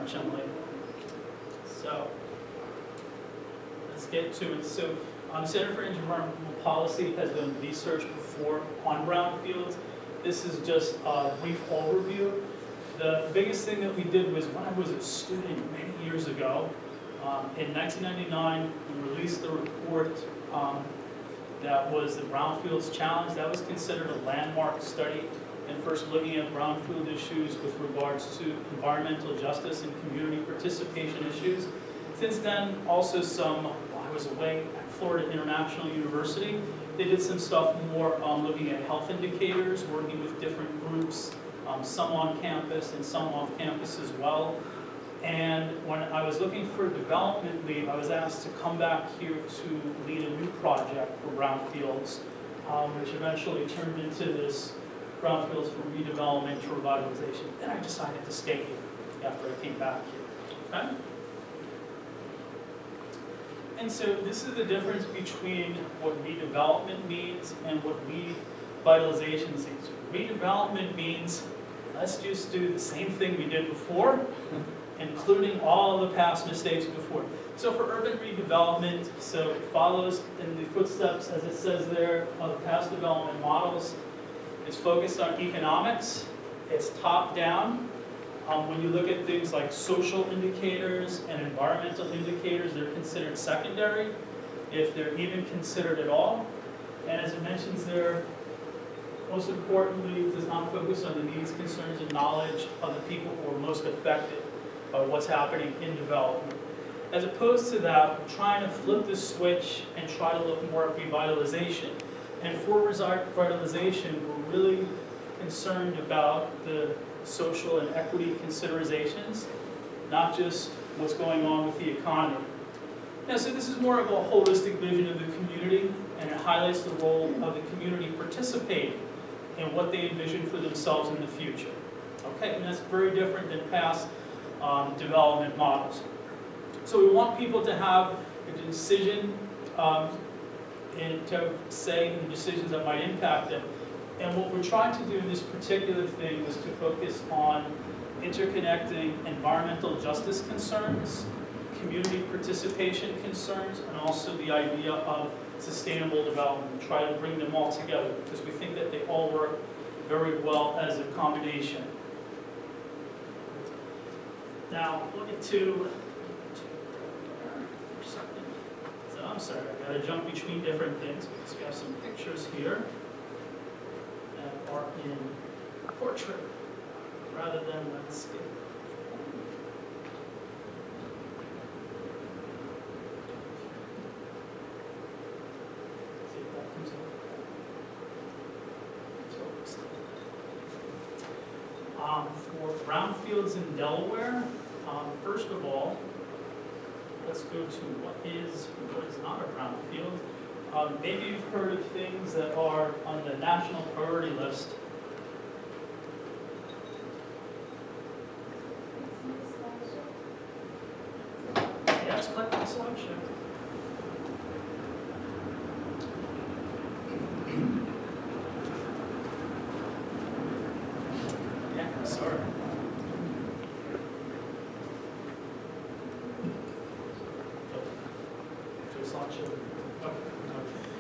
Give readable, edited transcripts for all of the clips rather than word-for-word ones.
much, Emily. So, let's get to it. So, Center for Environmental Policy has done research before on brownfields. This is just a brief overview. The biggest thing that we did was when I was a student many years ago, in 1999, we released the report that was the Brownfields Challenge. That was considered a landmark study and first looking at brownfield issues with regards to environmental justice and community participation issues. Since then, also while I was away at Florida International University, they did some stuff more looking at health indicators, working with different groups, some on campus and some off campus as well. And when I was looking for development lead, I was asked to come back here to lead a new project for Brownfields, which eventually turned into this Brownfields for Redevelopment to Revitalization. Then I decided to stay here after I came back here. Okay? And so this is the difference between what redevelopment means and what revitalization means. Redevelopment means let's just do the same thing we did before, including all of the past mistakes before. So for urban redevelopment, so it follows in the footsteps, as it says there, of past development models. It's focused on economics. It's top-down. When you look at things like social indicators and environmental indicators, they're considered secondary, if they're even considered at all. And as it mentions there, most importantly, it does not focus on the needs, concerns, and knowledge of the people who are most affected by what's happening in development. As opposed to that, we're trying to flip the switch and try to look more at revitalization. And for revitalization, we're really concerned about the social and equity considerations, not just what's going on with the economy. Now, so this is more of a holistic vision of the community, and it highlights the role of the community participating in what they envision for themselves in the future. Okay, and that's very different than past development models. So we want people to have a decision and to say in decisions that might impact them. And what we're trying to do in this particular thing was to focus on interconnecting environmental justice concerns, community participation concerns, and also the idea of sustainable development. Try to bring them all together because we think that they all work very well as a combination. Now, look at so I'm sorry, I gotta jump between different things because we have some pictures here that are in portrait rather than landscape. See if that comes up. For brownfields in Delaware, first of all, let's go to what is not a brownfield. Maybe you've heard of things that are on the national priority list. Yes, click the slideshow. Yeah, sorry.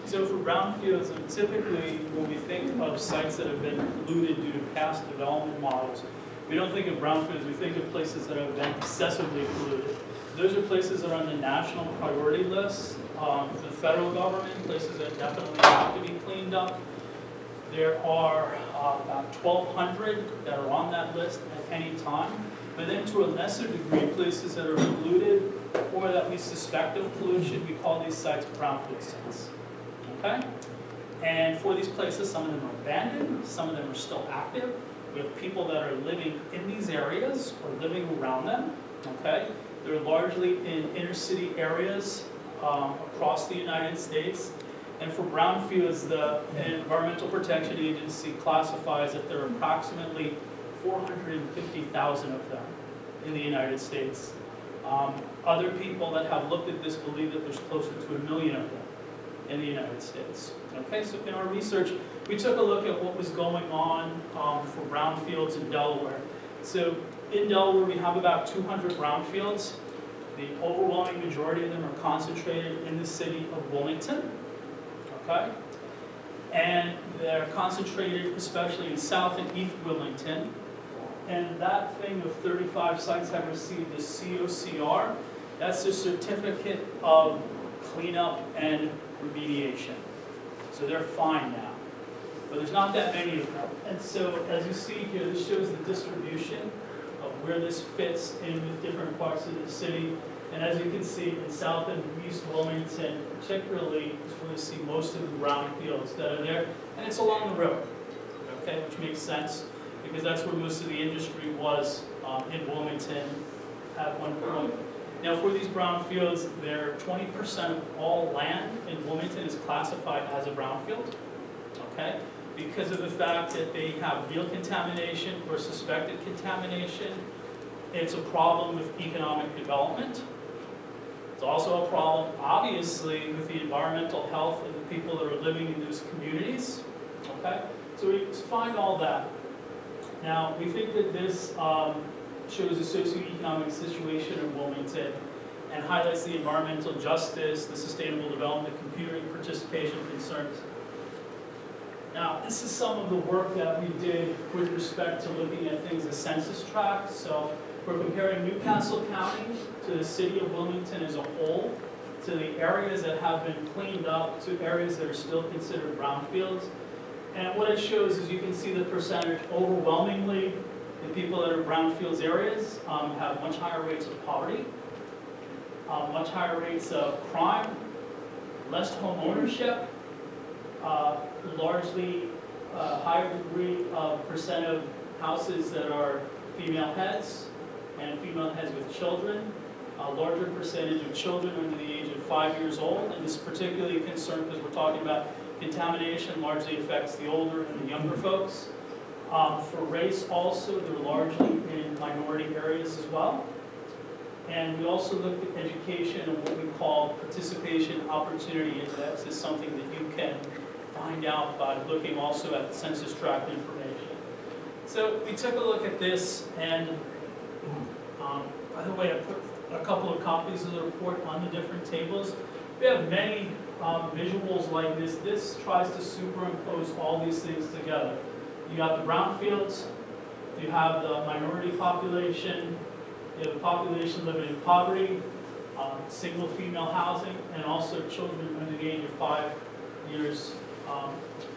So for brownfields, typically when we think of sites that have been polluted due to past development models, we don't think of brownfields, we think of places that have been excessively polluted. Those are places that are on the national priority list for the federal government, places that definitely have to be cleaned up. There are about 1,200 that are on that list at any time, but then to a lesser degree, places that are polluted or that we suspect of pollution, we call these sites brownfield sites. Okay? And for these places, some of them are abandoned, some of them are still active. We have people that are living in these areas or living around them. Okay? They're largely in inner city areas across the United States. And for brownfields, the Environmental Protection Agency classifies that there are approximately 450,000 of them in the United States. Other people that have looked at this believe that there's closer to 1 million of them in the United States. Okay, so in our research, we took a look at what was going on for brownfields in Delaware. So in Delaware, we have about 200 brownfields. The overwhelming majority of them are concentrated in the city of Wilmington, okay? And they're concentrated especially in South and East Wilmington. And that thing of 35 sites have received the COCR. That's the Certificate of Cleanup and Remediation. So they're fine now. But there's not that many of them. And so as you see here, this shows the distribution of where this fits in with different parts of the city. And as you can see, in South and East Wilmington particularly, is where you see most of the brownfields that are there. And it's along the river, okay, which makes sense, because that's where most of the industry was in Wilmington at one point. Now for these brownfields, 20% of all land in Wilmington is classified as a brownfield, okay? Because of the fact that they have real contamination or suspected contamination. It's a problem with economic development. It's also a problem, obviously, with the environmental health of the people that are living in those communities, okay? So we find all that. Now, we think that this shows the socioeconomic situation in Wilmington and highlights the environmental justice, the sustainable development, community participation concerns. Now, this is some of the work that we did with respect to looking at things as census tracts. So we're comparing Newcastle County to the city of Wilmington as a whole, to the areas that have been cleaned up, to areas that are still considered brownfields. And what it shows is you can see the percentage. Overwhelmingly, the people that are brownfields areas have much higher rates of poverty, much higher rates of crime, less home ownership, largely higher degree of percent of houses that are female heads and female heads with children, a larger percentage of children under the age of 5 years old, and this is particularly a concern because we're talking about contamination largely affects the older and the younger folks. For race also, they're largely in minority areas as well. And we also looked at education and what we call participation opportunity index is something that you can find out by looking also at the census tract information. So we took a look at this, and by the way, I put a couple of copies of the report on the different tables. We have many visuals like this. This tries to superimpose all these things together. You got the brownfields, you have the minority population, you have the population living in poverty, single female housing, and also children under the age of 5 years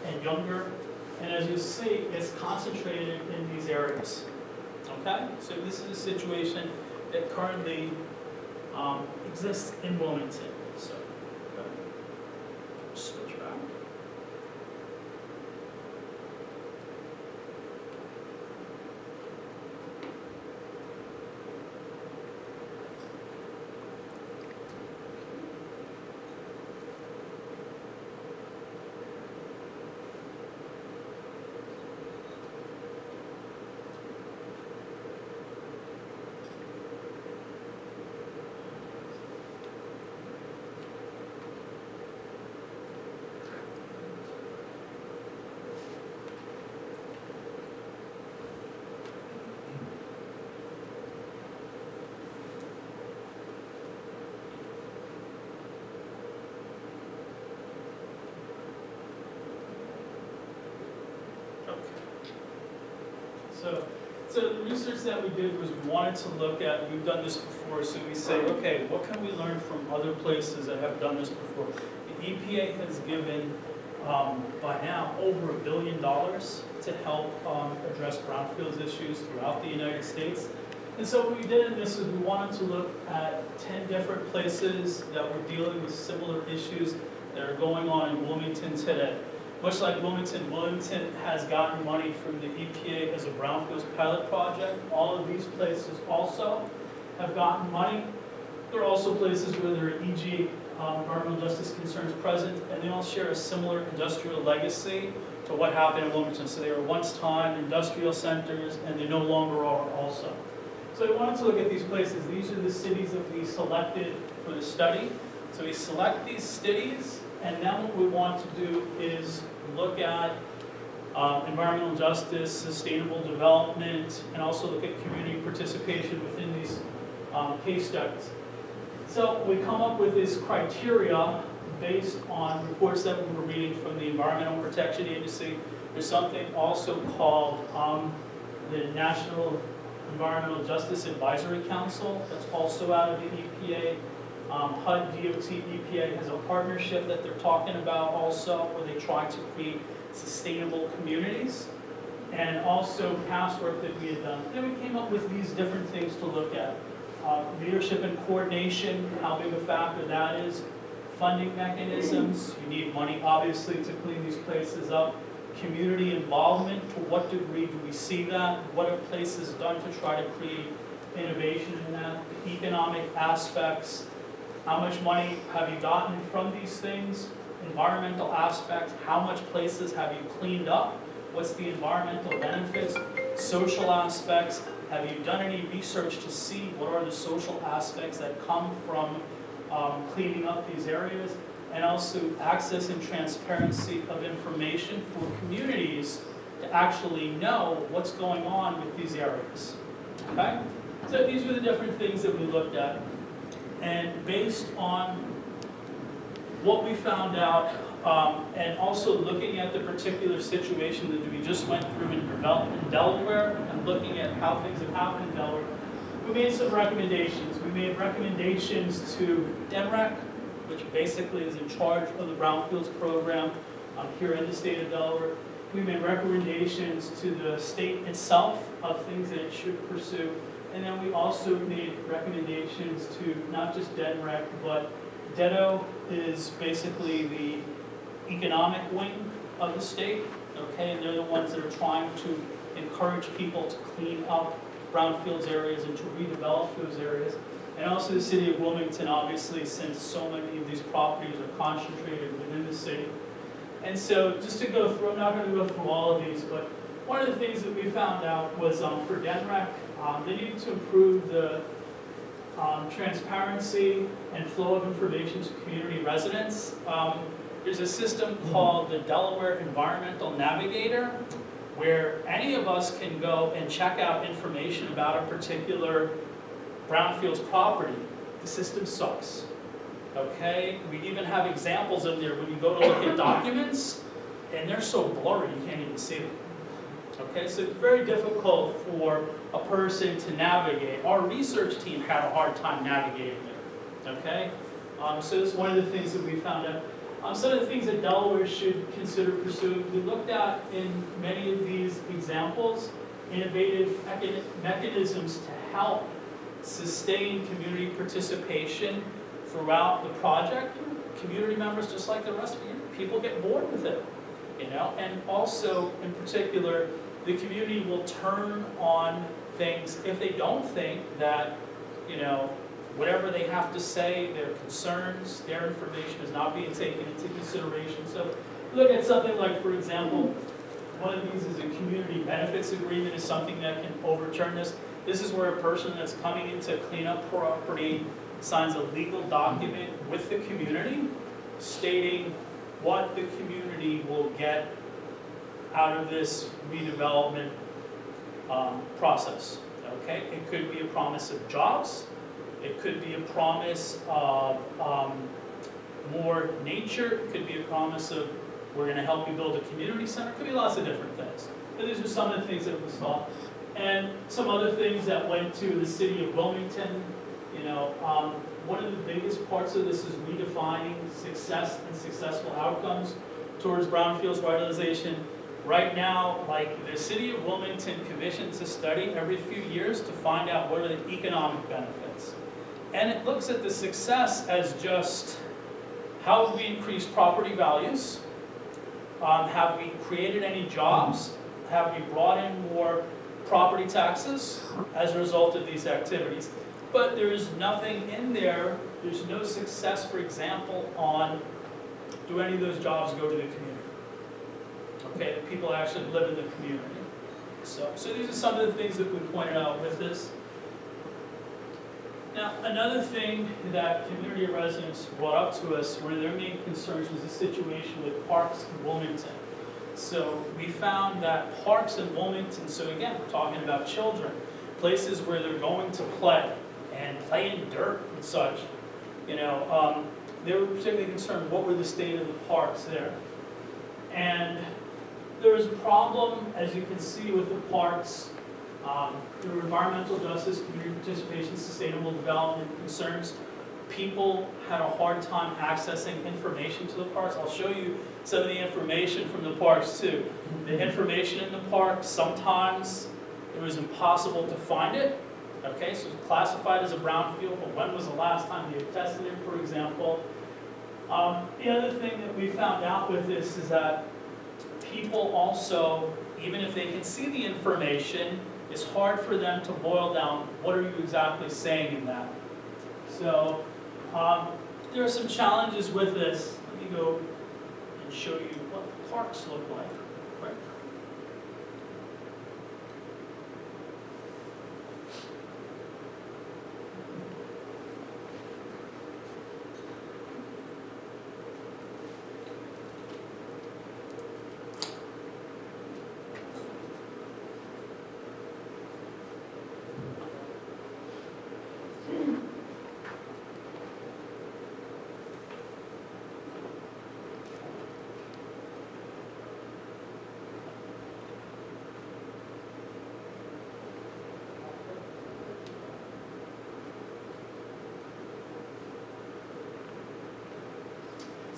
and younger. And as you see, it's concentrated in these areas. Okay? So this is a situation that currently exists in Wilmington. So, switch back. So the research that we did was we wanted to look at, we've done this before, so we say, okay, what can we learn from other places that have done this before? The EPA has given, by now, over $1 billion to help address brownfields issues throughout the United States. And so what we did in this is we wanted to look at 10 different places that were dealing with similar issues that are going on in Wilmington today. Much like Wilmington, Wilmington has gotten money from the EPA as a brownfields pilot project. All of these places also have gotten money. There are also places where there are EG, environmental justice concerns present, and they all share a similar industrial legacy to what happened in Wilmington. So they were once time industrial centers, and they no longer are also. So we wanted to look at these places. These are the cities that we selected for the study. So we select these cities, and then what we want to do is look at environmental justice, sustainable development, and also look at community participation within these case studies. So we come up with this criteria based on reports that we were reading from the Environmental Protection Agency. There's something also called the National Environmental Justice Advisory Council that's also out of the EPA. HUD, DOT, EPA has a partnership that they're talking about also, where they try to create sustainable communities, and also past work that we had done. Then we came up with these different things to look at. Leadership and coordination, how big a factor that is. Funding mechanisms, you need money obviously to clean these places up. Community involvement, to what degree do we see that? What have places done to try to create innovation in that? The economic aspects, how much money have you gotten from these things? Environmental aspects, how much places have you cleaned up? What's the environmental benefits? Social aspects, have you done any research to see what are the social aspects that come from cleaning up these areas? And also access and transparency of information for communities to actually know what's going on with these areas. Okay? So these were the different things that we looked at. And based on what we found out, and also looking at the particular situation that we just went through in Delaware, and looking at how things have happened in Delaware, we made some recommendations. We made recommendations to DENREC, which basically is in charge of the Brownfields program here in the state of Delaware. We made recommendations to the state itself of things that it should pursue. And then we also made recommendations to not just DENREC, but DEDO is basically the economic wing of the state, okay? And they're the ones that are trying to encourage people to clean up brownfields areas and to redevelop those areas. And also the city of Wilmington, obviously, since so many of these properties are concentrated within the city. And so just to go through, I'm not going to go through all of these, but one of the things that we found out was for DENREC, they needed to improve the transparency and flow of information to community residents. There's a system called the Delaware Environmental Navigator, where any of us can go and check out information about a particular brownfields property. The system sucks, okay? We even have examples in there when you go to look at documents, and they're so blurry you can't even see them. Okay, so it's very difficult for a person to navigate. Our research team had a hard time navigating there, okay? So this is one of the things that we found out. Some of the things that Delaware should consider pursuing, we looked at in many of these examples, innovative mechanisms to help sustain community participation throughout the project. Community members, just like the rest of you, people get bored with it, you know? And also, in particular, the community will turn on things if they don't think that, you know, whatever they have to say, their concerns, their information is not being taken into consideration. So look at something like, for example, one of these is a community benefits agreement is something that can overturn this. This is where a person that's coming in to clean up property signs a legal document with the community stating what the community will get out of this redevelopment process, okay? It could be a promise of jobs. It could be a promise of more nature. It could be a promise of we're going to help you build a community center. It could be lots of different things. But these are some of the things that we saw. And some other things that went to the city of Wilmington. You know, one of the biggest parts of this is redefining success and successful outcomes towards brownfields revitalization. Right now, like the city of Wilmington commissions a study every few years to find out what are the economic benefits. And it looks at the success as just how have we increased property values? Have we created any jobs? Have we brought in more property taxes as a result of these activities? But there is nothing in there, there's no success, for example, on do any of those jobs go to the community? Okay, people actually live in the community. So these are some of the things that we pointed out with this. Now, another thing that community residents brought up to us, one of their main concerns was the situation with parks in Wilmington. So we found that parks in Wilmington, so again, we're talking about children, places where they're going to play and play in dirt and such, you know, they were particularly concerned what were the state of the parks there. And there was a problem, as you can see, with the parks. There were environmental justice, community participation, sustainable development concerns. People had a hard time accessing information to the parks. I'll show you some of the information from the parks too. The information in the parks, sometimes it was impossible to find it. Okay, so it's classified as a brownfield, but when was the last time they tested it, for example? The other thing that we found out with this is that people also, even if they can see the information, it's hard for them to boil down what are you exactly saying in that. So there are some challenges with this. Let me go and show you what the parks look like. Right?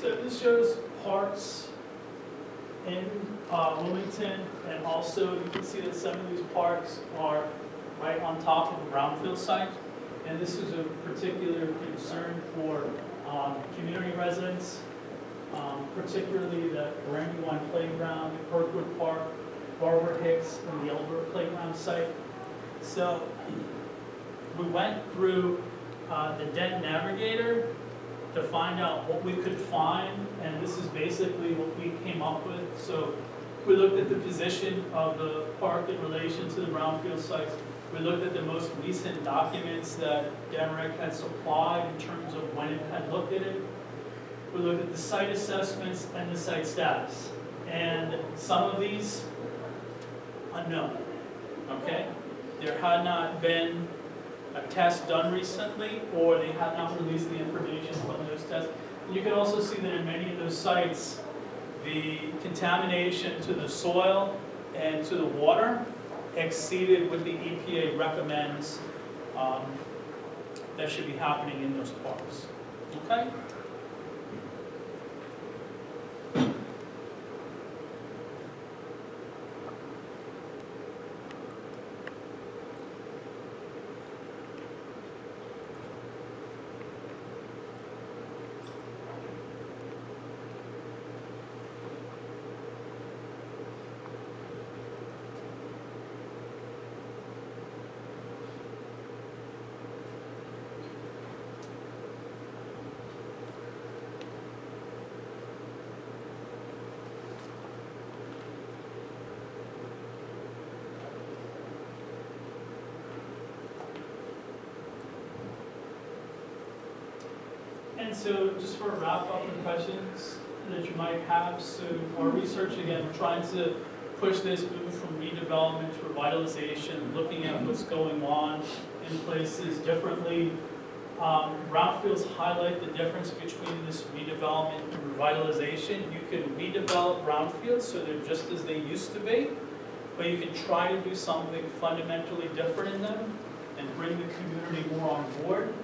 So this shows parks in Wilmington, and also you can see that some of these parks are right on top of the brownfield site. And this is a particular concern for community residents, particularly the Brandywine Playground, Kirkwood Park, Barbara Hicks, and the Elbert Playground site. So we went through the Dent Navigator to find out what we could find, and this is basically what we came up with. So we looked at the position of the park in relation to the brownfield sites. We looked at the most recent documents that DEMREC had supplied in terms of when it had looked at it. We looked at the site assessments and the site status. And some of these, unknown, okay? There had not been a test done recently, or they had not released the information from those tests. And you can also see that in many of those sites, the contamination to the soil and to the water exceeded what the EPA recommends that should be happening in those parks. Okay? And so just for a wrap up of questions that you might have, so our research, again, we're trying to push this, move from redevelopment to revitalization, looking at what's going on in places differently. Brownfields highlight the difference between this redevelopment and revitalization. You can redevelop brownfields so they're just as they used to be, but you can try to do something fundamentally different in them and bring the community more on board.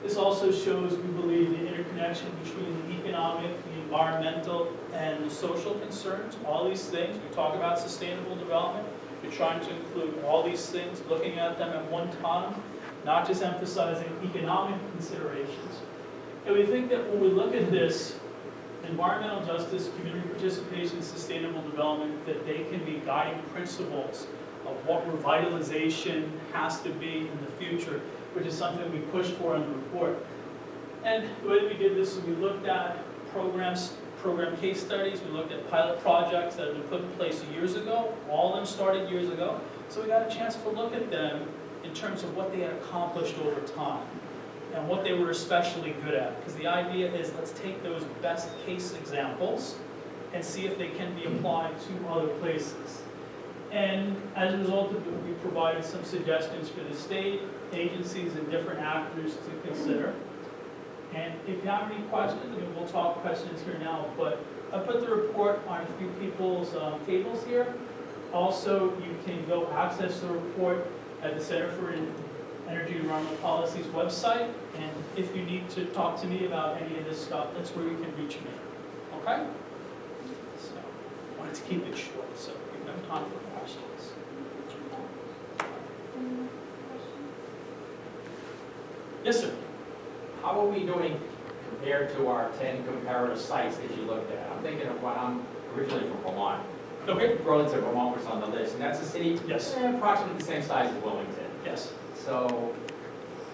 This also shows, we believe, the interconnection between the economic, the environmental, and the social concerns. All these things, we talk about sustainable development. We're trying to include all these things, looking at them at one time, not just emphasizing economic considerations. And we think that when we look at this, environmental justice, community participation, sustainable development, that they can be guiding principles of what revitalization has to be in the future, which is something we pushed for in the report. And the way that we did this is we looked at program case studies, we looked at pilot projects that had been put in place years ago. All of them started years ago. So we got a chance to look at them in terms of what they had accomplished over time and what they were especially good at. Because the idea is, let's take those best case examples and see if they can be applied to other places. And as a result of it, we provided some suggestions for the state, agencies, and different actors to consider. And if you have any questions, I mean, we'll talk questions here now, but I put the report on a few people's tables here. Also, you can go access the report at the Center for Energy and Environmental Policy's website. And if you need to talk to me about any of this stuff, that's where you can reach me. Okay? So, I wanted to keep it short, so we have time for questions. Yes, sir. How are we doing compared to our 10 comparative sites that you looked at? I'm thinking of what I'm originally from Vermont. Okay. Burlington, Vermont was on the list, and that's a city Yes. approximately the same size as Wilmington. Yes. So,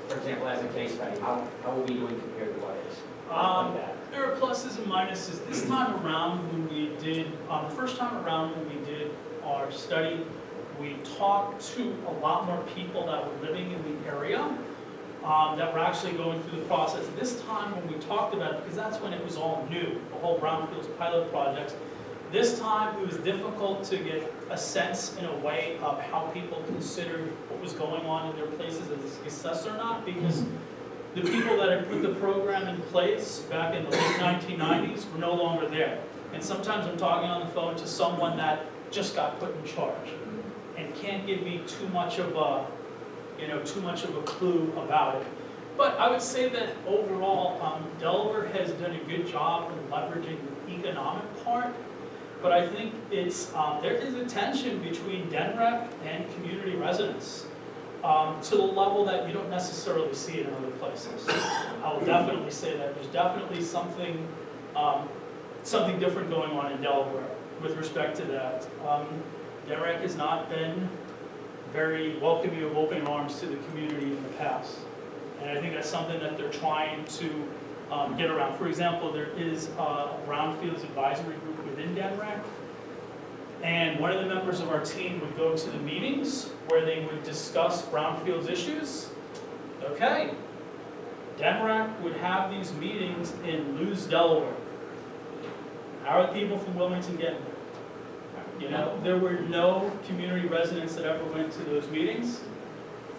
for example, as a case study, how are we doing compared to others? Like that? There are pluses and minuses. This time around when we did, the first time around when we did our study, we talked to a lot more people that were living in the area that were actually going through the process. This time when we talked about it, because that's when it was all new, the whole Brownfields pilot projects, this time it was difficult to get a sense in a way of how people considered what was going on in their places as a success or not, because the people that had put the program in place back in the late 1990s were no longer there. And sometimes I'm talking on the phone to someone that just got put in charge and can't give me too much of a clue about it. But I would say that overall, Delaware has done a good job in leveraging the economic part. But I think there is a tension between DENREC and community residents to the level that you don't necessarily see it in other places. I will definitely say that there's definitely something different going on in Delaware with respect to that. DENREC has not been very welcoming of open arms to the community in the past. And I think that's something that they're trying to get around. For example, there is a Brownfields advisory group within DENREC, and one of the members of our team would go to the meetings where they would discuss Brownfields issues. Okay, DENREC would have these meetings in Lewes, Delaware. How are the people from Wilmington getting there? You know, there were no community residents that ever went to those meetings.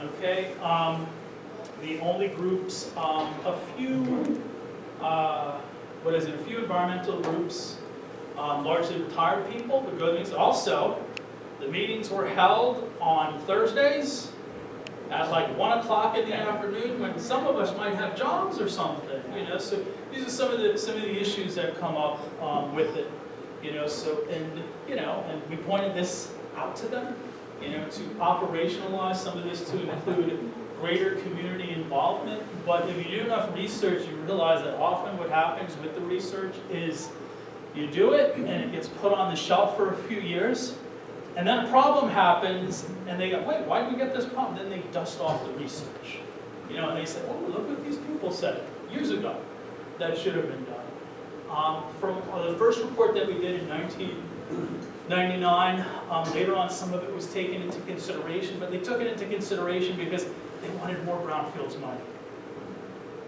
Okay, the only groups, a few environmental groups, largely retired people would go to meetings. Also, the meetings were held on Thursdays at like 1 o'clock in the afternoon when some of us might have jobs or something, you know. So these are some of the issues that come up with it, you know. So and we pointed this out to them, you know, to operationalize some of this to include greater community involvement. But if you do enough research, you realize that often what happens with the research is you do it and it gets put on the shelf for a few years, and then a problem happens and they go, wait, why did we get this problem? Then they dust off the research, you know, and they say, oh, look what these people said years ago that should have been done. From the first report that we did in 1999, later on some of it was taken into consideration, but they took it into consideration because they wanted more Brownfields money.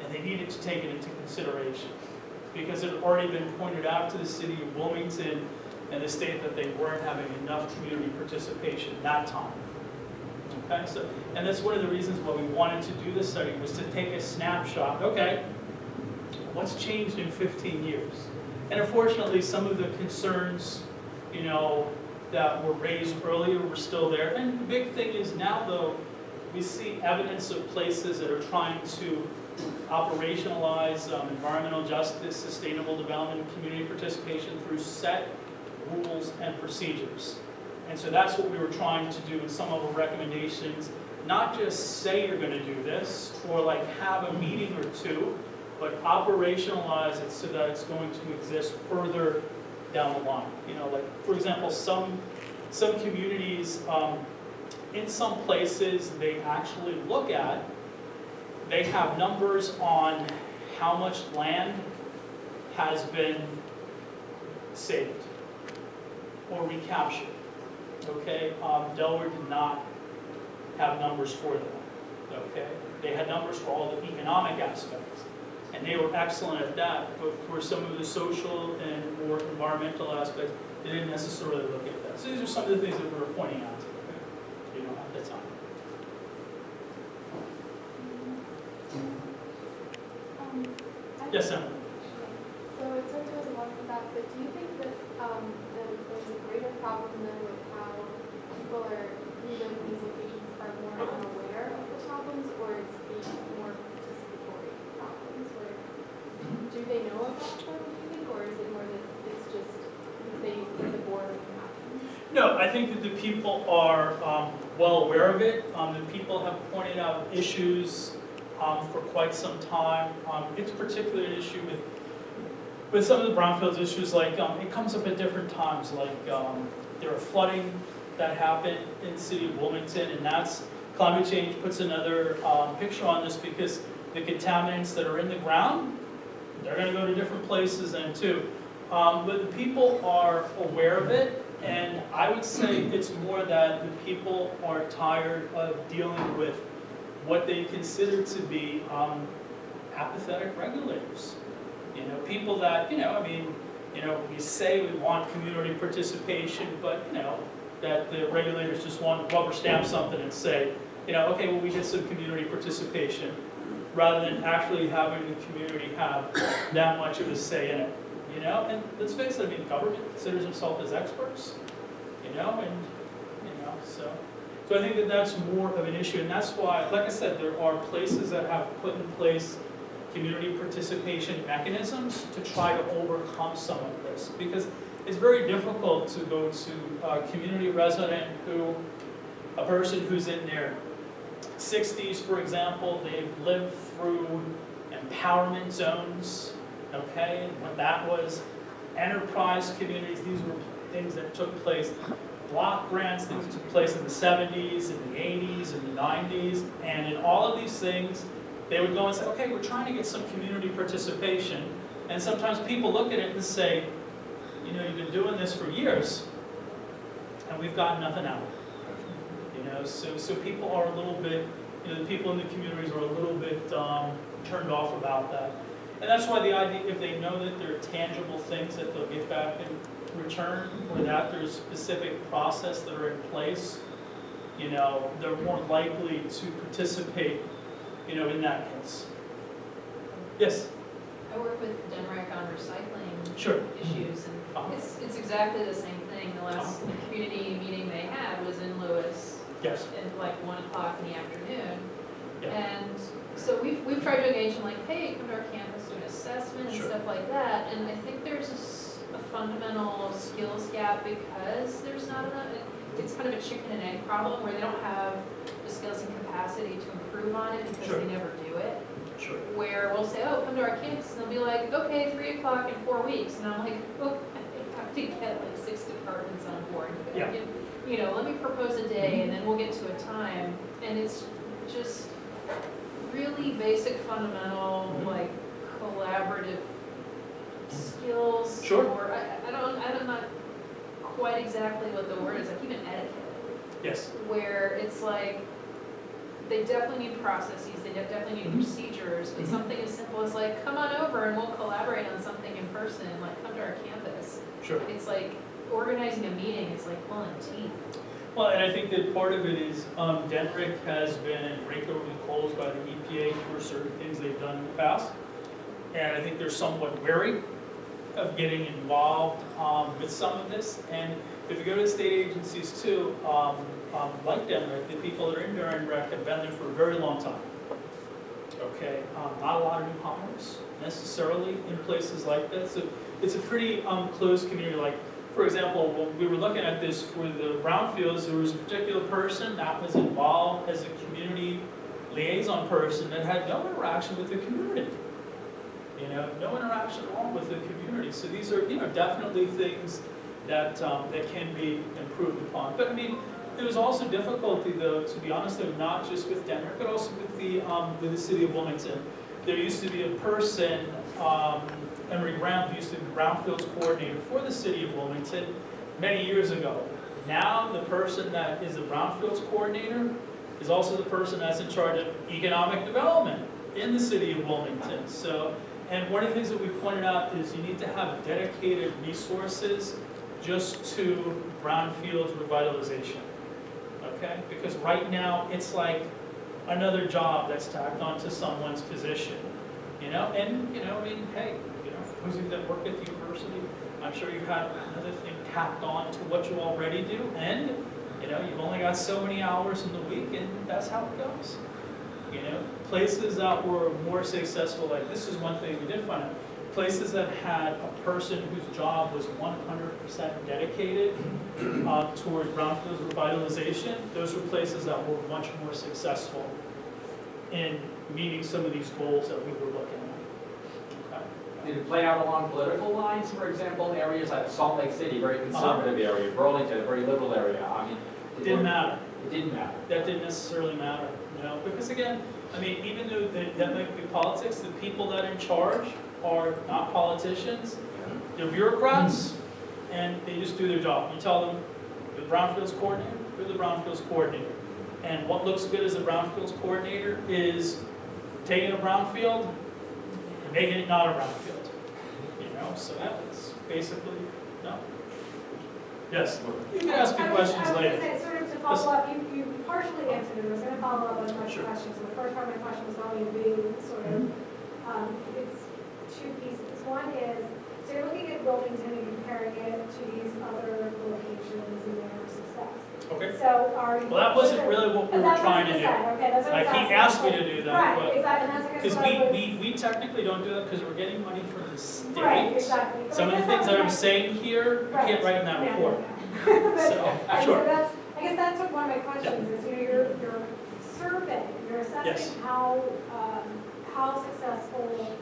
And they needed to take it into consideration because it had already been pointed out to the city of Wilmington and the state that they weren't having enough community participation at that time. Okay, so, and that's one of the reasons why we wanted to do this study, was to take a snapshot. Okay, what's changed in 15 years? And unfortunately, some of the concerns, you know, that were raised earlier were still there. And the big thing is now, though, we see evidence of places that are trying to operationalize environmental justice, sustainable development, and community participation through set rules and procedures. And so that's what we were trying to do in some of our recommendations. Not just say you're going to do this, or like have a meeting or two, but operationalize it so that it's going to exist further down the line. You know, like for example, some communities, in some places they actually look at, they have numbers on how much land has been saved or recaptured. Okay, Delaware did not have numbers for that. Okay, they had numbers for all the economic aspects. and they were excellent at that, but for some of the social and more environmental aspects, they didn't necessarily look at that. So these are some of the things that we were pointing out to, at the time. Yes, Emma? So it sort of goes along with that, but do you think that there's a greater problem than with how people are living in these locations are more unaware of the problems, or it's the more participatory problems, where do they know about them, do you think, or is it more that it's just the board when it happens? No, I think that the people are well aware of it. The people have pointed out issues for quite some time. It's particularly an issue with some of the brownfields issues, like it comes up at different times, like there are flooding that happened in the city of Wilmington, and that's, climate change puts another picture on this, because the contaminants that are in the ground, they're going to go to different places then too. But the people are aware of it, and I would say it's more that the people are tired of dealing with what they consider to be apathetic regulators. People that, we say we want community participation, but, that the regulators just want to rubber stamp something and say, okay, well, we did some community participation, rather than actually having the community have that much of a say in it. And let's face it, government considers itself as experts, so I think that that's more of an issue, and that's why, like I said, there are places that have put in place community participation mechanisms to try to overcome some of this, because it's very difficult to go to a community resident a person who's in their 60s, for example, they've lived through empowerment zones, okay, and what that was, enterprise communities, these were things that took place, block grants, things that took place in the 70s, in the 80s, in the 90s, and in all of these things, they would go and say, okay, we're trying to get some community participation, and sometimes people look at it and say, you've been doing this for years, and we've gotten nothing out of it. So people are a little bit, the people in the communities are a little bit turned off about that. And that's why the idea, if they know that there are tangible things that they'll get back in return, or that there's specific process that are in place, they're more likely to participate, in that case. Yes? I work with Denrec on recycling Sure. issues, and it's exactly the same thing. The last community meeting they had was in Lewis Yes. at like 1 o'clock in the afternoon. Yeah. And so we've tried to engage in like, hey, come to our campus, do an assessment and Sure. stuff like that. And I think there's a fundamental skills gap, because there's not enough, it's kind of a chicken and egg problem where they don't have the skills and capacity to improve on it because Sure. they never do it. Sure. Where we'll say, oh, come to our campus, and they'll be like, okay, 3 o'clock in 4 weeks. And I'm like, oh, I have to get like 6 departments on board. Yeah. Let me propose a day, and then we'll get to a time. And it's just really basic, fundamental, like collaborative skills. Sure. Or I'm not quite exactly what the word is, like even etiquette. Yes. Where it's like, they definitely need processes, they definitely need procedures, but something as simple as like, come on over and we'll collaborate on something in person, like come to our campus. Sure. It's like organizing a meeting, it's like pulling teeth. Well, and I think that part of it is Denrec has been raked over the coals by the EPA for certain things they've done in the past. And I think they're somewhat wary of getting involved with some of this. And if you go to the state agencies too, like Denrec, the people that are in Denrec have been there for a very long time. Okay, not a lot of new hires necessarily in places like that. So it's a pretty closed community. Like, for example, when we were looking at this for the Brownfields, there was a particular person that was involved as a community liaison person that had no interaction with the community. No interaction at all with the community. So these are, definitely things that that can be improved upon. But I mean, there was also difficulty, though, to be honest, though, not just with Denver, but also with the city of Wilmington. There used to be a person, Emery Graham, who used to be Brownfields coordinator for the city of Wilmington many years ago. Now the person that is the Brownfields coordinator is also the person that's in charge of economic development in in the city of Wilmington. So, and one of the things that we pointed out is you need to have dedicated resources just to brownfields revitalization, okay? Because right now, it's like another job that's tacked onto someone's position, you know? And, you know, I mean, hey, you know, for those of you that work at the university, I'm sure you've had another thing tacked on to what you already do, and, you know, you've only got so many hours in the week, and that's how it goes. You know, places that were more successful, like this is one thing we did find out, places that had a person whose job was 100% dedicated towards brownfields revitalization, those were places that were much more successful in meeting some of these goals that we were looking at. Okay. Did it play out along political lines, for example, areas like Salt Lake City, very conservative area, Burlington, a very liberal area? I mean, Didn't matter. It didn't matter. That didn't necessarily matter, no, because again, I mean, even though that might be politics, the people that are in charge are not politicians, they're bureaucrats, and they just do their job. You tell them, you're the brownfields coordinator, you're the brownfields coordinator. And what looks good as a brownfields coordinator is taking a brownfield and making it not a brownfield. You know, so that's basically, no. Yes, you can ask me questions later. I was going to say, sort of to follow up, you partially answered it. I was going to follow up on my Sure. question. So the first part of my question was going to be sort of, it's two pieces. One is, so you're looking at Wilmington and comparing it to these other locations and their success. Okay. So are you? Well, that wasn't really what we were trying to do. Okay, that's what I was He asking. asked me to do that, Right, but, exactly, and that's I guess because what I was. we technically don't do that because we're getting money from the state. Right, exactly. But Some of I the guess things that's that I'm what saying here, you can't write in that Yeah, report. yeah. So, And sure. so that's, I guess that's what one of my questions is, you know, you're surveying, you're Yes. assessing how successful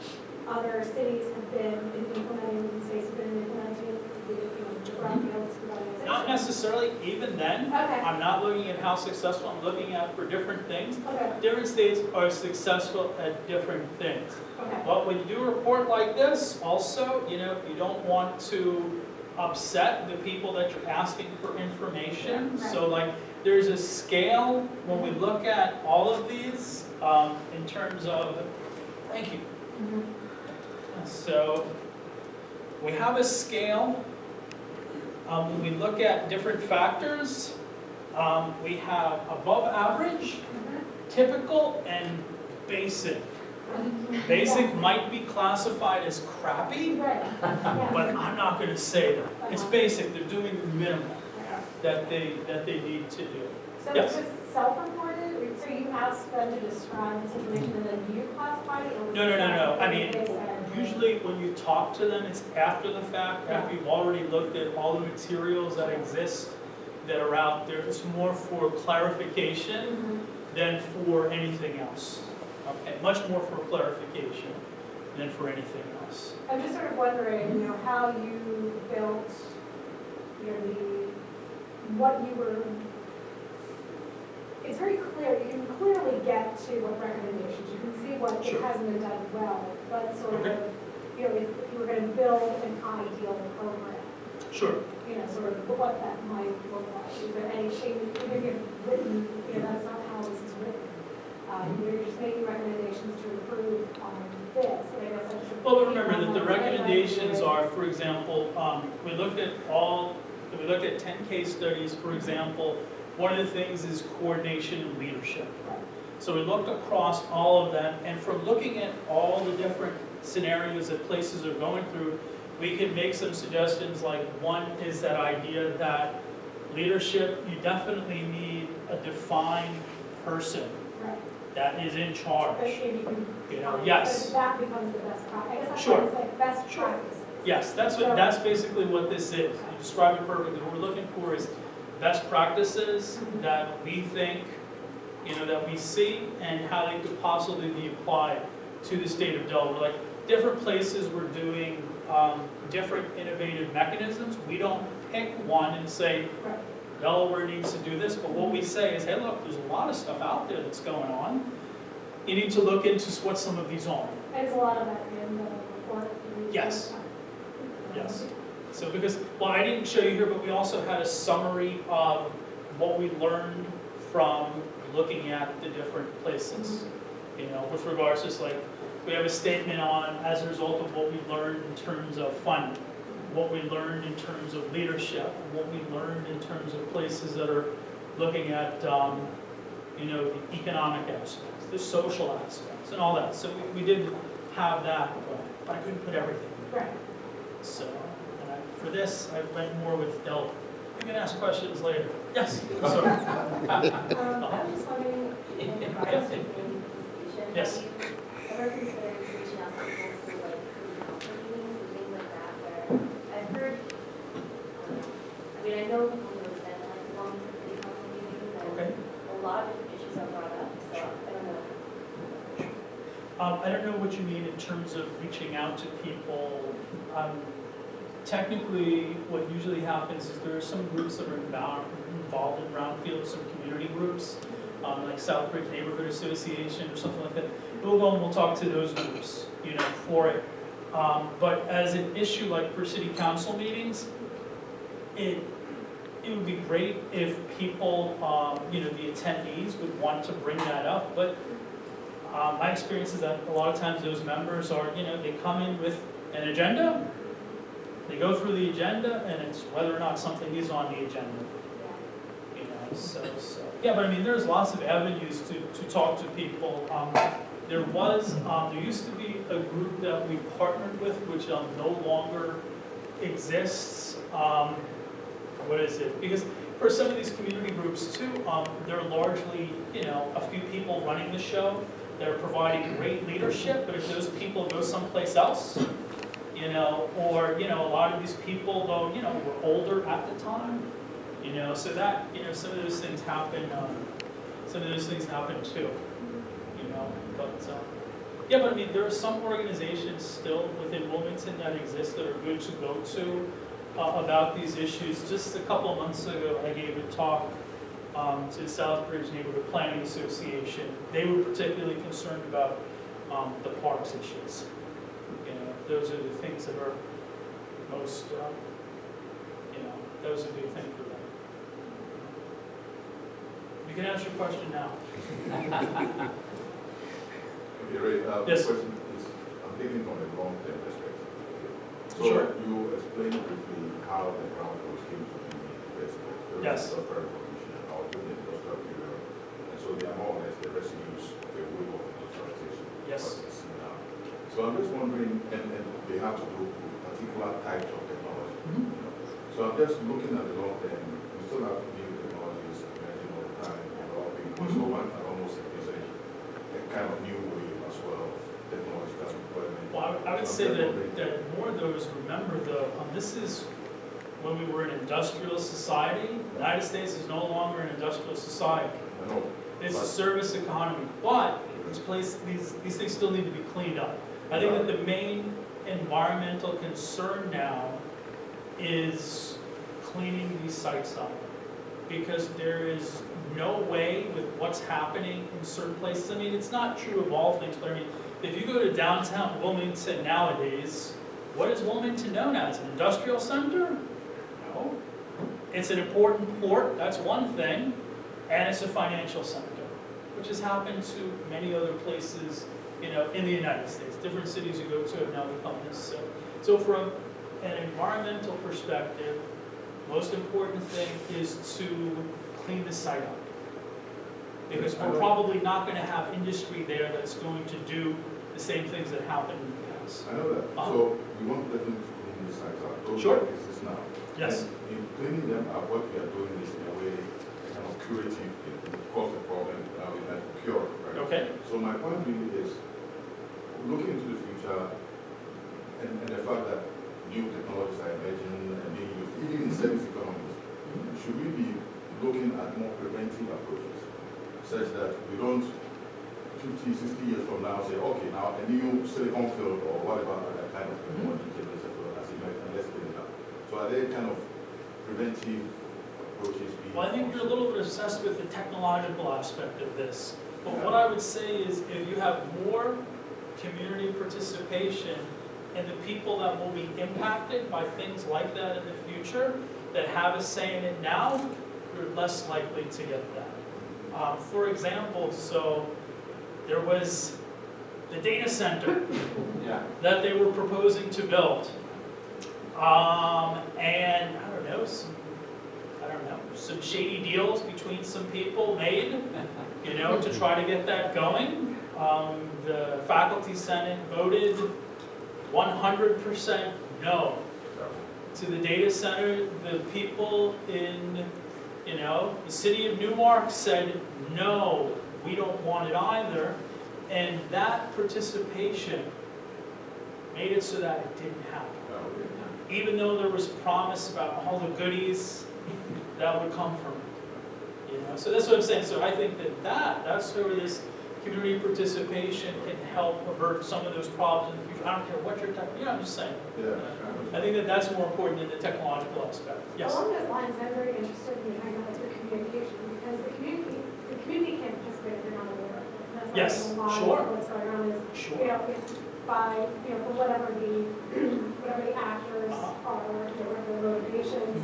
other cities have been in implementing, states have been in implementing the brownfields revitalization. Not necessarily, even then, Okay, I'm not looking at how successful, I'm looking at for different things. okay, Different states are successful at different things. okay. But when you do a report like this, also, you know, you don't want to upset the people that you're asking for information. Right. So like, there's a scale when we look at all of these in terms of, thank you. Mhm. So we have a scale. When we look at different factors, we have above average, typical, and basic. Basic might be classified as crappy, Right, yeah. but I'm not going to say that. It's basic. They're doing the minimum that they need to do. So Yes. it's just self-reported, so you ask them to describe the situation and then you classify it? Or No. I mean, they said- usually when you talk to them, it's after the fact, after you've already looked at all the materials that exist that are out there. It's more for clarification Mhm. than for anything else. Okay, much more for clarification than for anything else. I'm just sort of wondering, you know, how you built, you know, what you were, it's very clear, you can clearly get to what recommendations, you can see what Sure. hasn't been done well, but sort Okay. of, you know, if you were going to build an ideal program, Sure. you know, sort of what that might look like. Is there anything, even if you've written, you know, that's not how this is written. You're just making recommendations to improve on this. And I guess I'm sort of Well, remember that the thinking about recommendations what are, for example, we looked at 10 case studies, for example. One of the things is coordination and leadership. So we looked across all of them, and from looking at all the different scenarios that places are going through, we can make some suggestions, like one is that idea that leadership, you definitely need a defined person Right. that is in But charge. if you can, You know, yes. but that becomes the best practice. I guess that's Sure. why it's like best Sure. practices. Yes, that's basically what this is. You described it perfectly. What we're looking for is best practices that we think, you know, that we see, and how they could possibly be applied to the state of Delaware. Like, different places we're doing different innovative mechanisms. We don't pick one and say, Right. Delaware needs to do this, but what we say is, hey, look, there's a lot of stuff out there that's going on. You need to look into what some of these are. And there's a lot of that in the report. Yes. Yes. So because, well, I didn't show you here, but we also had a summary of what we learned from looking at the different places. You know, with regards to just like, we have a statement on, as a result of what we learned in terms of funding, what we learned in terms of leadership, what we learned in terms of places that are looking at, you know, the economic aspects, the social aspects, and all that. So we did have that, but I couldn't put everything. Right. So, for this, I went more with Delaware. You can ask questions later. Yes, I'm sorry. I'm just wondering, in regards to community participation, Yes. have you ever considered reaching out to people through like city council meetings and things like that, where I've heard, I mean, I know people who attend like long city council meetings, and Okay. a lot of different issues are brought up, so I don't know. I don't know what you mean in terms of reaching out to people. Technically, what usually happens is there are some groups that are involved in Brownfields, some community groups, like Southbridge Neighborhood Association or something like that. We'll go and we'll talk to those groups, you know, for it. But as an issue like for city council meetings, it would be great if people, you know, the attendees would want to bring that up. But my experience is that a lot of times those members are, you know, they come in with an agenda, they go through the agenda, and it's whether or not something is on the agenda. You know, so yeah, but I mean, there's lots of avenues to talk to people. There used to be a group that we partnered with, which no longer exists. What is it? Because for some of these community groups too, they're largely, you know, a few people running the show. They're providing great leadership, but if those people go someplace else, you know, or, you know, a lot of these people, though, you know, were older at the time, you know, so that, you know, some of those things happen, too, you know, but, yeah, but I mean, there are some organizations still within Wilmington that exist that are good to go to about these issues. Just a couple of months ago, I gave a talk to the Southbridge Neighborhood Planning Association. They were particularly concerned about the parks issues. You know, those are the things that are most, you know, those are the big thing for them. You can ask your question now. Okay, Ray, Yes. the question is, I'm thinking from a long-term perspective. So Sure. you explained briefly how the Brownfields came to be in the first place. Yes. Very provision, and our doing the industrial period. And so they are more or less the residues of a wave of industrialization. Yes. What we see now. So I'm just wondering, and they have to do with particular types of technology. Mhm. You know. So I'm just looking at the long term, we still have new technologies emerging all the time, developing. So one can almost envisage a kind of new wave as well of technological deployment. Well, I would say that more of those, remember this is when we were an industrial society. The United States is no longer an industrial society. I know. It's a service economy, but these things still need to be cleaned up. I think that the main environmental concern now is cleaning these sites up, because there is no way with what's happening in certain places. I mean, it's not true of all things, but I mean, if you go to downtown Wilmington nowadays, what is Wilmington known as? An industrial center? No. It's an important port, that's one thing, and it's a financial center, which has happened to many other places, you know, in the United States. Different cities you go to have now become this. So from an environmental perspective, most important thing is to clean the site up. Because we're probably not going to have industry there that's going to do the same things that happened in the past. I know that. So we want definitely to clean these sites up. Those Sure. are cases now. Yes. And in cleaning them up, what we are doing is in a way kind of curative. It causes a problem we might cure, right? Okay. So my point really is looking into the future and the fact that new technologies are emerging and being used, even in service economies, should we be looking at more preventive approaches such that we don't 50, 60 years from now say, okay, now a new silicon field or whatever other kind of technology generates as it might, and let's clean it up. So are there kind of preventive approaches being? Well, I think you're a little bit obsessed with the technological aspect of this. But what I would say is if you have more community participation and the people that will be impacted by things like that in the future that have a say in it now, you're less likely to get that. For example, so there was the data center Yeah. that they were proposing to build. And I don't know, some shady deals between some people made, to try to get that going. The faculty senate voted 100% no to the data center. The people in, the city of Newark said, no, we don't want it either. And that participation made it so that it didn't happen. Even though there was promise about all the goodies that would come from it. So that's what I'm saying. So I think that's where this community participation can help avert some of those problems in the future. I don't care what you're talking, I'm just saying. Yeah. I think that's more important than the technological aspect. Yes? Along those lines, I'm very interested in talking about the communication, because the community can't participate if they're not aware of it. And that's why Yes, a lot sure. of what's going on is, Sure. by, for whatever the actors are, whatever the motivations,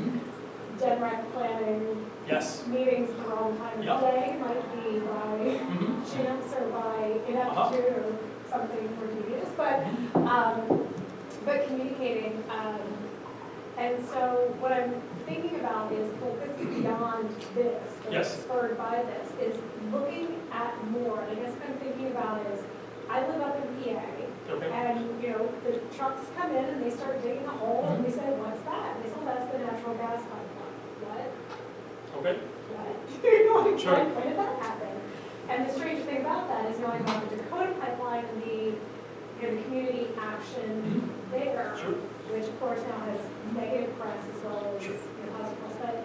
DenRec planning, Yes. meetings the wrong time of Yep. day might be by chance or by ineptitude or something more devious, but communicating. And so what I'm thinking about is, this is beyond this, but Yes. spurred by this, is looking at more. And I guess what I'm thinking about is, I live up in PA, Okay. and, the trucks come in and they start digging a hole, and we say, what's that? And they say, well, that's the natural gas pipeline. What? Okay. Like, Sure. when did that happen? And the strange thing about that is knowing about the Dakota pipeline and the community action there, Sure. which of course now has negative press as well as Sure. positive press, but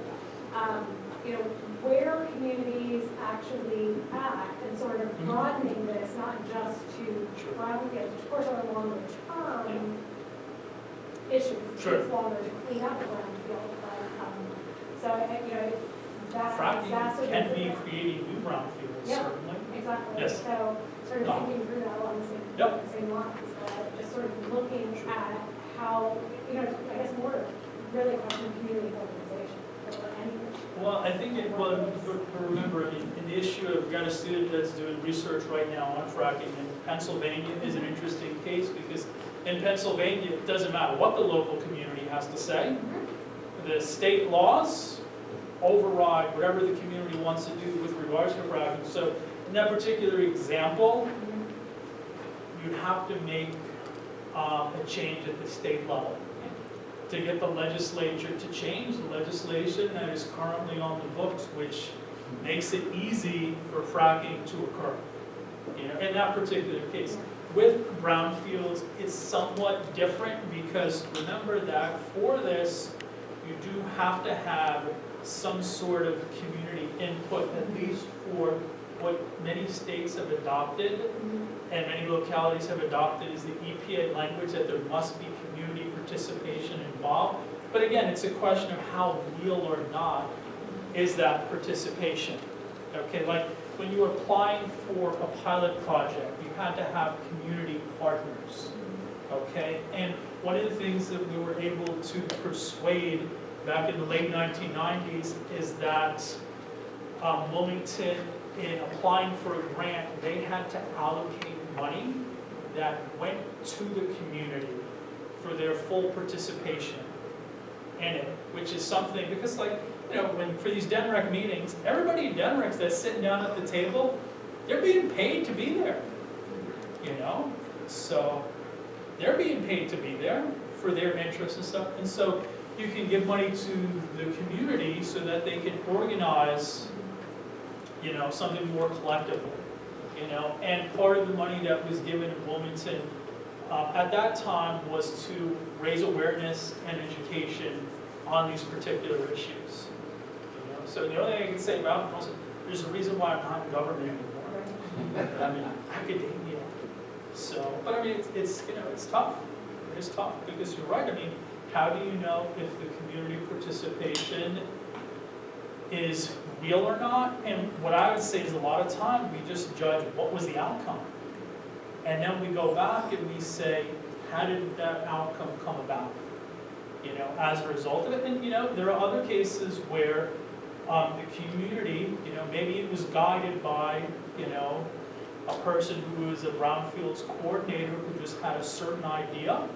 where communities actually act and sort of broadening this, not just to Sure. brownfields, which of course are longer term issues. It Sure. takes longer to clean up a brownfield, but so that Fracking exacerbates can be it. creating new brownfields, Yeah. certainly. Exactly. Yes. So sort of No. thinking through that along the Yep. same lines, that just sort of looking at how, I guess more really question community organization or any issue. Well, I think remember, in the issue of, we've got a student that's doing research right now on fracking, and Pennsylvania is an interesting case, because in Pennsylvania, it doesn't matter what the local community has to say. The state laws override whatever the community wants to do with regards to fracking. So in that particular example, you'd have to make a change at the state level to get the legislature to change the legislation that is currently on the books, which makes it easy for fracking to occur. In that particular case. With brownfields, it's somewhat different, because remember that for this, you do have to have some sort of community input, at least for what many states have adopted and many localities have adopted, is the EPA language that there must be community participation involved. But again, it's a question of how real or not is that participation. Okay, like when you were applying for a pilot project, you had to have community partners. Okay, and one of the things that we were able to persuade back in the late 1990s is that Wilmington, in applying for a grant, they had to allocate money that went to the community for their full participation in it, which is something, because when for these DenRec meetings, everybody in DenRec that's sitting down at the table, they're being paid to be there, so they're being paid to be there for their interests and stuff, and so you can give money to the community so that they can organize, something more collectively, and part of the money that was given in Wilmington at that time was to raise awareness and education on these particular issues. So the only thing I can say about it, there's a reason why I'm not in government anymore. I'm in academia. So, but I mean, it's tough. It is tough, because you're right. I mean, how do you know if the community participation is real or not? And what I would say is, a lot of time we just judge what was the outcome. And then we go back and we say, how did that outcome come about? As a result of it. And there are other cases where the community, maybe it was guided by, a person who is a Brownfields coordinator who just had a certain idea,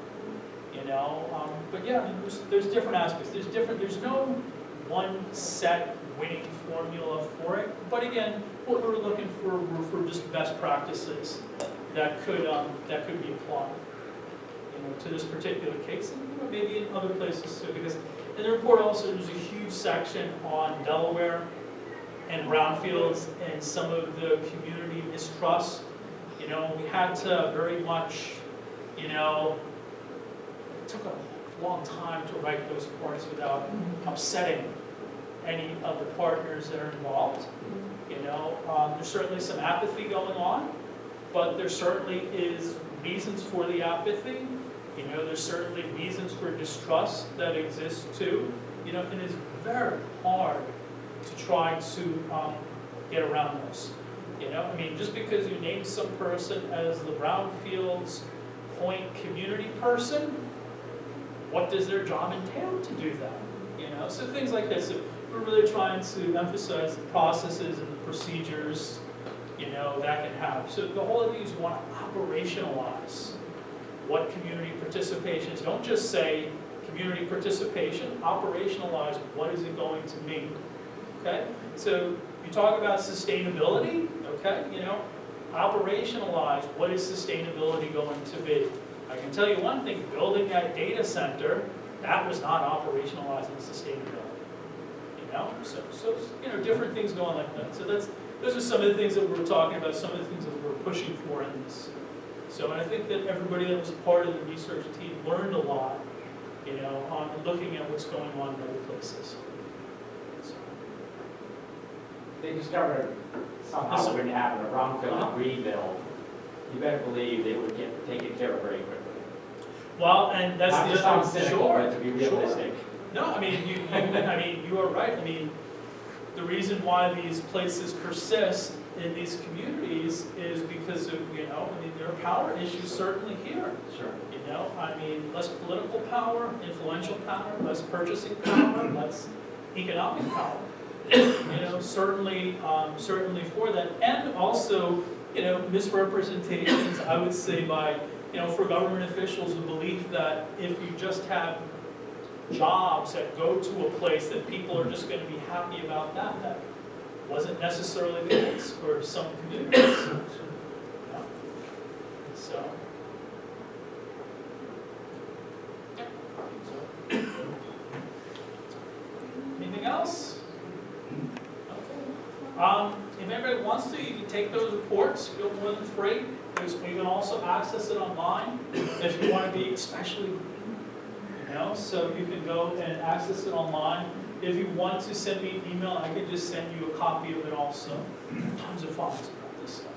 you know, but yeah, I mean, there's different aspects, there's no one set winning formula for it, but again, what we're looking for were for just best practices that could be applied, you know, to this particular case, and you know, maybe in other places too, because in the report also, there's a huge section on Delaware and Brownfields and some of the community mistrust. You know, we had to very much, you know, it took a long time to write those reports without upsetting any of the partners that are involved. You know, there's certainly some apathy going on, but there certainly is reasons for the apathy. You know, there's certainly reasons for distrust that exists too. You know, and it's very hard to try to get around those. You know, I mean, just because you name some person as the Brownfields Point community person, what does their job entail to do that? You know, so things like this. So we're really trying to emphasize the processes and the procedures, you know, that can have. So the whole idea is you want to operationalize what community participation is. Don't just say community participation, operationalize what is it going to mean, okay? So you talk about sustainability, okay, you know, operationalize what is sustainability going to be. I can tell you one thing, building that data center, that was not operationalizing sustainability, you know? So you know, different things going like that. So those are some of the things that we're talking about, some of the things that we're pushing for in this. So I think that everybody that was part of the research team learned a lot, you know, on looking at what's going on in other places. So. They discovered somehow it wouldn't happen, a brownfield rebuild. You better believe they would get taken care of very quickly. Well, and that's Not the to sound other, cynical, sure, but to be realistic. No, I mean, you are right. I mean, the reason why these places persist in these communities is because of, you know, I mean, there are power issues certainly here. Sure. You know, I mean, less political power, influential power, less purchasing power, less economic power. You know, certainly for that, and also, you know, misrepresentations, I would say, by, you know, for government officials, the belief that if you just have jobs that go to a place that people are just going to be happy about that, that wasn't necessarily the case for some communities. Yeah. So, yeah. So, anything else? Okay. If anybody wants to, you can take those reports, feel more than free. You can also access it online if you want to be especially green, you know, so you can go and access it online. If you want to send me an email, I can just send you a copy of it also. Tons of files about this stuff.